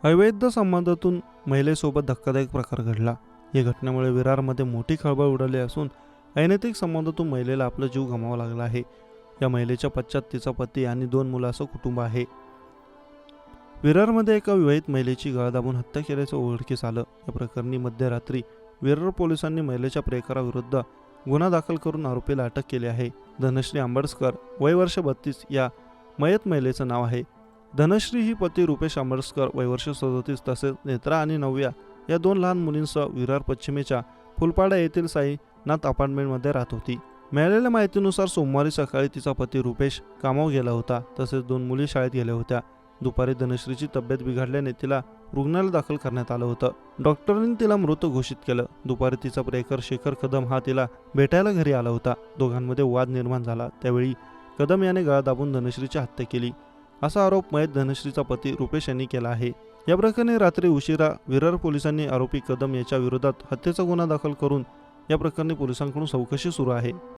अवैध संबंधातून महिलेसोबत धक्कादायक प्रकार घडला. या घटनेमुळे विरारमध्ये मोठी खळबळ उडाली असून अनैतिक संबंधातून महिलेला आपला जीव गमावा लागला आहे. या महिलेच्या पश्चात तिचा पती आणि 2 मुलांचं कुटुंब आहे. विरारमध्ये एका विवाहित महिलेची गळा दाबून हत्या केल्याचं उघडकीस आलं. या प्रकरणी मध्यरात्री विरार पोलिसांनी महिलेच्या प्रियकराविरुद्ध गुन्हा दाखल करून आरोपीला अटक केली आहे. धनश्री आंबडसकर, वय वर्ष 32 या मयत महिलेचं नाव आहे. धनश्री ही पती रुपेश आंबडसकर, वय वर्ष 37 तसेच नेत्रा आणि नव्या या 2 लहान मुलींसह विरार पश्चिमेच्या फुलपाडा येथील साईनाथ अपार्टमेंटमध्ये राहत होती. मिळालेल्या माहितीनुसार सोमवारी सकाळी तिचा पती रुपेश कामावर गेला होता. तसेच 2 मुली शाळेत गेल्या होत्या. दुपारी धनश्रीची तब्येत बिघडल्याने तिला रुग्णालयात दाखल करण्यात आलं होतं. डॉक्टरांनी तिला मृत घोषित केलं. दुपारी तिचा प्रियकर शेखर कदम हा तिला भेटायला घरी आला होता. दोघांमध्ये वाद निर्माण झाला. त्यावेळी कदम याने गळा दाबून धनश्रीची हत्या केली असा आरोप मयत धनश्रीचा पती रुपेश यांनी केला आहे. या प्रकरणी रात्री उशिरा विरार पोलिसांनी आरोपी कदम याच्या विरोधात हत्येचा गुन्हा दाखल करून या प्रकरणी पोलिसांकडून चौकशी सुरू आहे.